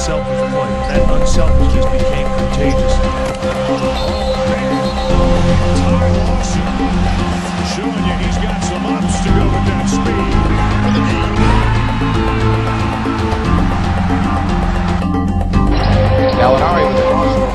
unselfish play. That unselfishness became contagious. Ty Lawson showing you he's got some ups to go with that speed. Gallinari with the cross.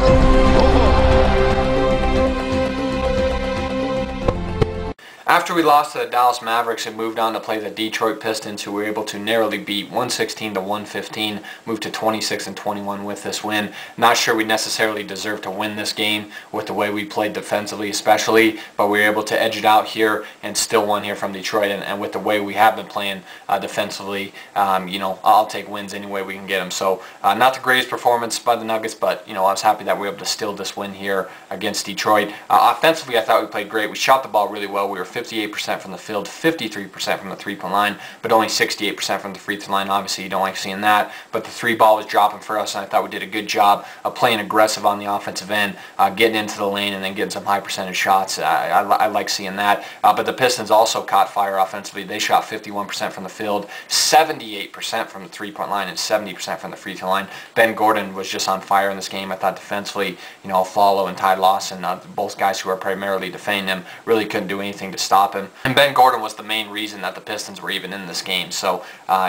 After we lost to the Dallas Mavericks and moved on to play the Detroit Pistons, who were able to narrowly beat 116 to 115, moved to 26-21 with this win. Not sure we necessarily deserved to win this game with the way we played defensively especially, but we were able to edge it out here and still won here from Detroit. And with the way we have been playing defensively, you know, I'll take wins any way we can get them. So not the greatest performance by the Nuggets, but, you know, I was happy that we were able to steal this win here against Detroit. Offensively, I thought we played great. We shot the ball really well. We were 58% from the field, 53% from the three-point line, but only 68% from the free throw line. Obviously, you don't like seeing that, but the three ball was dropping for us, and I thought we did a good job of playing aggressive on the offensive end, getting into the lane and then getting some high percentage shots. I like seeing that, but the Pistons also caught fire offensively. They shot 51% from the field, 78% from the three-point line, and 70% from the free throw line. Ben Gordon was just on fire in this game. I thought defensively, you know, Follow and Ty Lawson, both guys who are primarily defending him, really couldn't do anything to stop him. And Ben Gordon was the main reason that the Pistons were even in this game. So,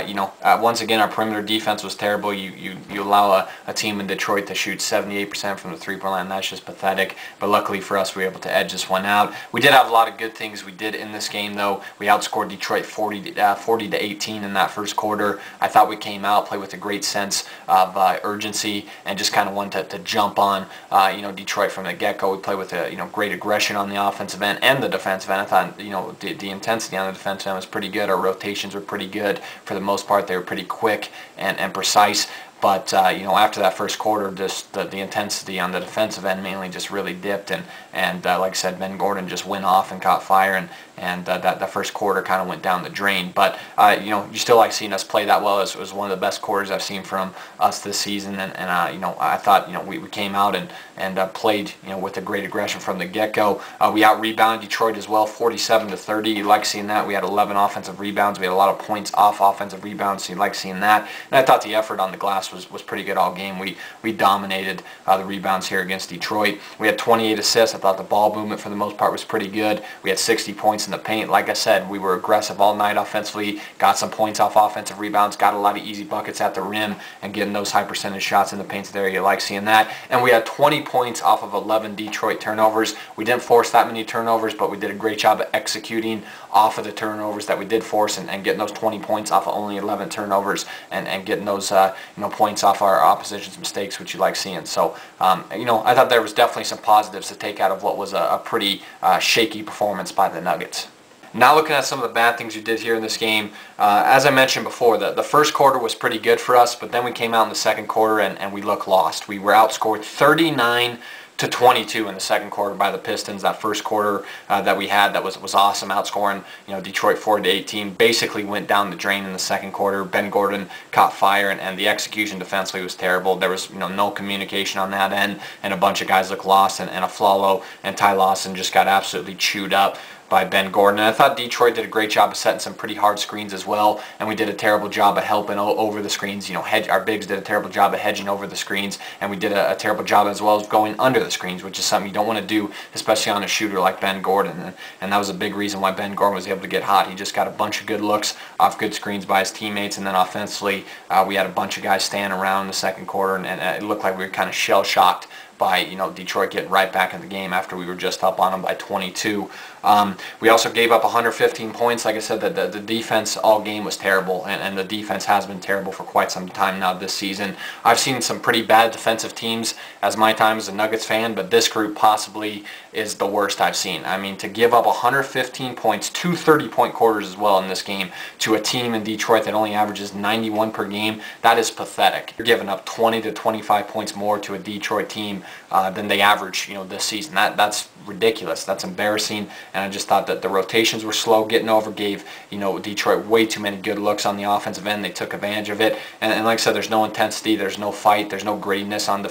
you know, once again, our perimeter defense was terrible. You allow a team in Detroit to shoot 78% from the three-point line. That's just pathetic. But luckily for us, we were able to edge this one out. We did have a lot of good things we did in this game, though. We outscored Detroit 40 to 18 in that first quarter. I thought we came out, played with a great sense of urgency, and just kind of wanted to jump on, you know, Detroit from the get-go. We played with a, you know, great aggression on the offensive end and the defensive end. I thought, you know, the intensity on the defensive end was pretty good. Our rotations were pretty good. For the most part, they were pretty quick and precise. But, you know, after that first quarter, just the intensity on the defensive end mainly just really dipped. And like I said, Ben Gordon just went off and caught fire. And that first quarter kind of went down the drain. But, you know, you still like seeing us play that well. It was one of the best quarters I've seen from us this season. And you know, I thought, you know, we came out and played, you know, with a great aggression from the get-go. We out-rebounded Detroit as well, 47 to 30. You like seeing that. We had 11 offensive rebounds. We had a lot of points off offensive rebounds, so you like seeing that. And I thought the effort on the glass was pretty good all game. We dominated the rebounds here against Detroit. We had 28 assists. I thought the ball movement for the most part was pretty good. We had 60 points in the paint. Like I said, we were aggressive all night offensively, got some points off offensive rebounds, got a lot of easy buckets at the rim, and getting those high percentage shots in the paint there. You like seeing that. And we had 20 points off of 11 Detroit turnovers. We didn't force that many turnovers, but we did a great job of executing off of the turnovers that we did force and getting those 20 points off of only 11 turnovers and getting those you know, points off our opposition's mistakes, which you like seeing. So, you know, I thought there was definitely some positives to take out of what was a pretty shaky performance by the Nuggets. Now looking at some of the bad things we did here in this game, as I mentioned before, the first quarter was pretty good for us, but then we came out in the second quarter and we looked lost. We were outscored 39 to 22 in the second quarter by the Pistons. That first quarter that we had that was awesome, outscoring, you know, Detroit 40 to 18, basically went down the drain in the second quarter. Ben Gordon caught fire and the execution defensively was terrible. There was, you know, no communication on that end, and a bunch of guys looked lost, and Aflalo and Ty Lawson just got absolutely chewed up by Ben Gordon. And I thought Detroit did a great job of setting some pretty hard screens as well, and we did a terrible job of helping over the screens. You know, our bigs did a terrible job of hedging over the screens, and we did a terrible job as well as going under the screens, which is something you don't want to do, especially on a shooter like Ben Gordon. And that was a big reason why Ben Gordon was able to get hot. He just got a bunch of good looks off good screens by his teammates, and then offensively, we had a bunch of guys standing around in the second quarter, and it looked like we were kind of shell-shocked by, you know, Detroit getting right back in the game after we were just up on them by 22. We also gave up 115 points. Like I said, the defense all game was terrible, and the defense has been terrible for quite some time now this season. I've seen some pretty bad defensive teams as my time as a Nuggets fan, but this group possibly is the worst I've seen. I mean, to give up 115 points, 2 30-point quarters as well in this game, to a team in Detroit that only averages 91 per game, that is pathetic. You're giving up 20 to 25 points more to a Detroit team than they average, this season. That's ridiculous. That's embarrassing. And I just thought that the rotations were slow getting over, gave Detroit way too many good looks on the offensive end. They took advantage of it. And like I said, there's no intensity, there's no fight, there's no grittiness on the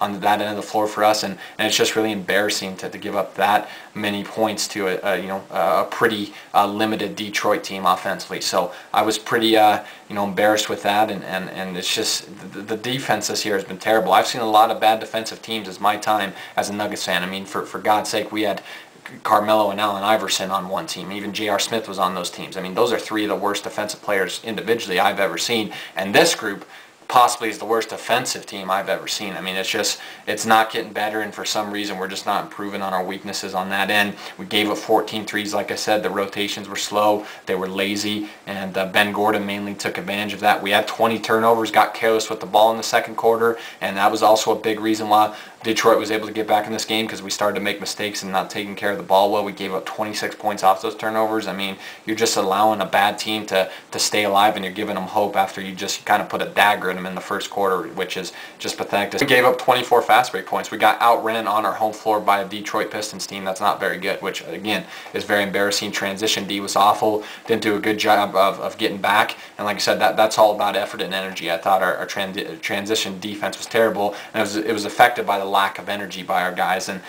on that end of the floor for us. And it's just really embarrassing to give up that many points to a pretty limited Detroit team offensively. So I was pretty embarrassed with that, and it's just the defense this year has been terrible. I've seen a lot of bad defensive teams as my time as a Nuggets fan. I mean, for God's sake, we had Carmelo and Allen Iverson on one team. Even J.R. Smith was on those teams. I mean, those are three of the worst defensive players individually I've ever seen. And this group possibly is the worst offensive team I've ever seen. I mean, it's not getting better, and for some reason we're just not improving on our weaknesses on that end. We gave up 14 threes, like I said. The rotations were slow, they were lazy, and Ben Gordon mainly took advantage of that. We had 20 turnovers, got careless with the ball in the second quarter, and that was also a big reason why Detroit was able to get back in this game, because we started to make mistakes and not taking care of the ball well. We gave up 26 points off those turnovers. I mean, you're just allowing a bad team to stay alive, and you're giving them hope after you just kind of put a dagger in them in the first quarter, which is just pathetic. We gave up 24 fast break points. We got outran on our home floor by a Detroit Pistons team that's not very good, which again is very embarrassing. Transition D was awful. Didn't do a good job of getting back, and like I said, that's all about effort and energy. I thought our transition defense was terrible, and it was affected by the lack of energy by our guys, and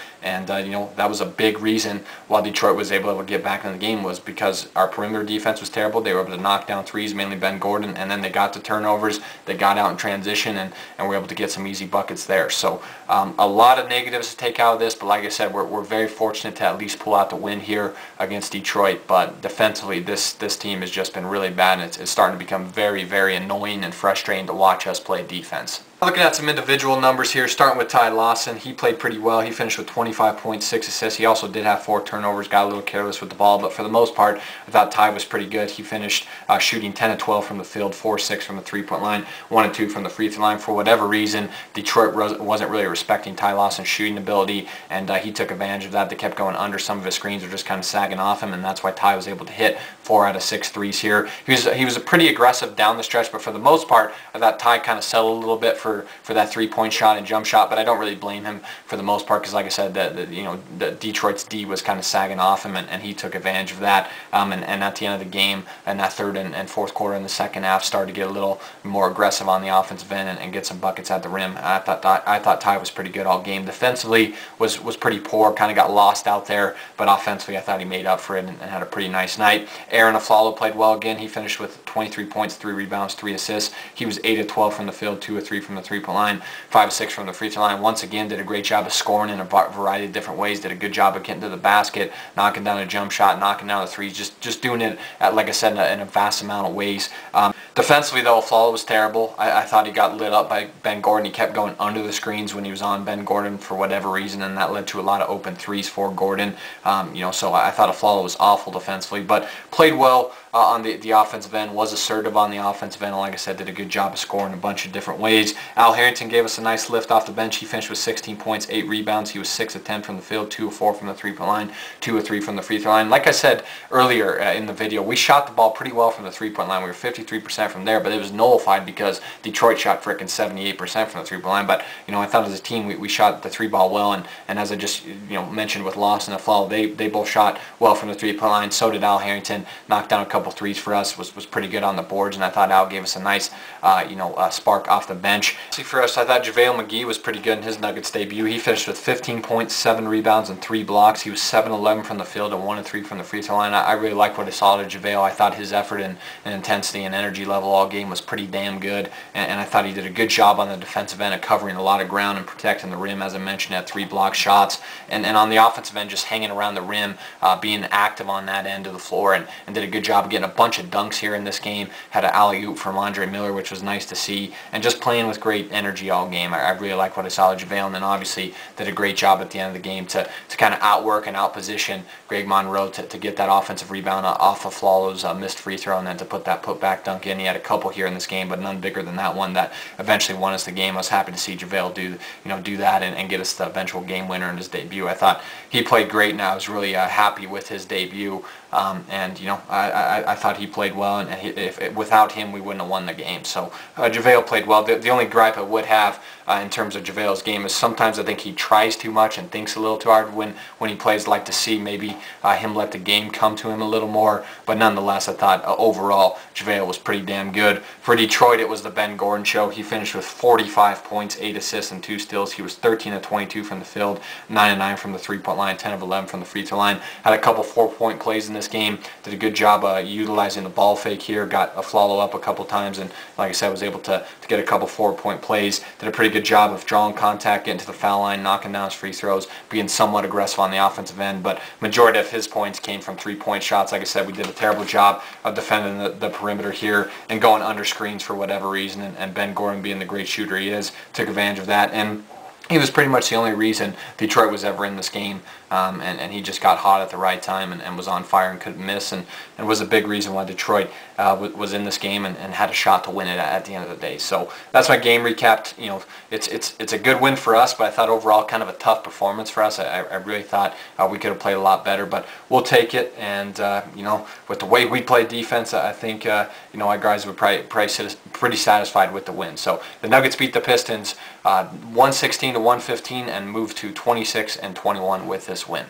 that was a big reason why Detroit was able to get back in the game, was because our perimeter defense was terrible. They were able to knock down threes, mainly Ben Gordon, and then they got the turnovers. They got out in transition and were able to get some easy buckets there. So a lot of negatives to take out of this, but like I said, we're very fortunate to at least pull out the win here against Detroit. But defensively, this team has just been really bad, and it's starting to become very, very annoying and frustrating to watch us play defense. Looking at some individual numbers here, starting with Ty Lawson. He played pretty well. He finished with 25 points, 6 assists. He also did have 4 turnovers, got a little careless with the ball, but for the most part, I thought Ty was pretty good. He finished shooting 10 of 12 from the field, 4-6 from the three-point line, 1 of 2 from the free throw line. For whatever reason, Detroit wasn't really respecting Ty Lawson's shooting ability, and he took advantage of that. They kept going under some of his screens, or just kind of sagging off him, and that's why Ty was able to hit 4 out of 6 threes here. He was pretty aggressive down the stretch, but for the most part, I thought Ty kind of settled a little bit for that three-point shot and jump shot, but I don't really blame him for the most part, because like I said, the Detroit's D was kind of sagging off him, and he took advantage of that. And at the end of the game, in that third and fourth quarter in the second half, started to get a little more aggressive on the offensive end and get some buckets at the rim. I thought Ty was pretty good all game. Defensively was pretty poor, kind of got lost out there, but offensively I thought he made up for it and had a pretty nice night. Aaron Aflalo played well again. He finished with 23 points, 3 rebounds, 3 assists. He was 8 of 12 from the field, 2 of 3 from the three-point line, 5 of 6 from the free throw line. Once again, did a great job of scoring in a variety of different ways. Did a good job of getting to the basket, knocking down a jump shot, knocking down the threes, just doing it, like I said, in a vast amount of ways. Defensively, though, Aflalo was terrible. I thought he got lit up by Ben Gordon. He kept going under the screens when he was on Ben Gordon for whatever reason, and that led to a lot of open threes for Gordon. So I thought Aflalo was awful defensively, but played well on the offensive end, was assertive on the offensive end, and like I said, did a good job of scoring a bunch of different ways. Al Harrington gave us a nice lift off the bench. He finished with 16 points, 8 rebounds. He was 6 of 10 from the field, 2 of 4 from the three-point line, 2 of 3 from the free throw line. Like I said earlier in the video, we shot the ball pretty well from the three-point line. We were 53% from there, but it was nullified because Detroit shot frickin' 78% from the three-point line. But I thought as a team we shot the three ball well, and as I just mentioned with Lawson and Aflalo, they both shot well from the three-point line. So did Al Harrington. Knocked down a couple threes for us. Was pretty good on the boards, and I thought Al gave us a nice spark off the bench. See, for us, I thought JaVale McGee was pretty good in his Nuggets debut. He finished with 15 points, 7 rebounds, and 3 blocks. He was 7-11 from the field and 1 of 3 from the free throw line. I really like what I saw to JaVale. I thought his effort and intensity and energy level all game was pretty damn good, and I thought he did a good job on the defensive end of covering a lot of ground and protecting the rim, as I mentioned, had 3 block shots, and on the offensive end, just hanging around the rim, being active on that end of the floor, and did a good job of getting a bunch of dunks here in this game. Had an alley-oop from Andre Miller, which was nice to see, and just playing with great energy all game. I really like what I saw of JaVale, and then obviously did a great job at the end of the game to kind of outwork and outposition Greg Monroe to get that offensive rebound off of Aflalo's missed free throw, and then to put that putback dunk in. He had a couple here in this game, but none bigger than that one that eventually won us the game. I was happy to see JaVale do that and get us the eventual game winner in his debut. I thought he played great, and I was really happy with his debut. I thought he played well, and without him, we wouldn't have won the game. So JaVale played well. The only gripe I would have in terms of JaVale's game is sometimes I think he tries too much and thinks a little too hard when he plays. Like to see maybe him let the game come to him a little more. But nonetheless, I thought overall JaVale was pretty damn good. For Detroit, it was the Ben Gordon show. He finished with 45 points, 8 assists, and 2 steals. He was 13 of 22 from the field, 9 of 9 from the three-point line, 10 of 11 from the free throw line. Had a couple 4-point plays in this game. Did a good job utilizing the ball fake here. Got a follow-up a couple times, and like I said, was able to get a couple 4-point plays. Did a pretty good job of drawing contact, getting to the foul line, knocking down his free throws, being somewhat aggressive on the offensive end. But majority of his points came from 3-point shots. Like I said, we did a terrible job of defending the perimeter here and going under screens for whatever reason. And Ben Gordon, being the great shooter he is, took advantage of that. And he was pretty much the only reason Detroit was ever in this game, and he just got hot at the right time and was on fire and couldn't miss, and was a big reason why Detroit was in this game and had a shot to win it at the end of the day. So that's my game recap. You know, it's a good win for us, but I thought overall kind of a tough performance for us. I really thought we could have played a lot better, but we'll take it. And you know, with the way we played defense, I think you know, our guys were probably pretty satisfied with the win. So the Nuggets beat the Pistons 116 to 115 and moved to 26 and 21 with this win.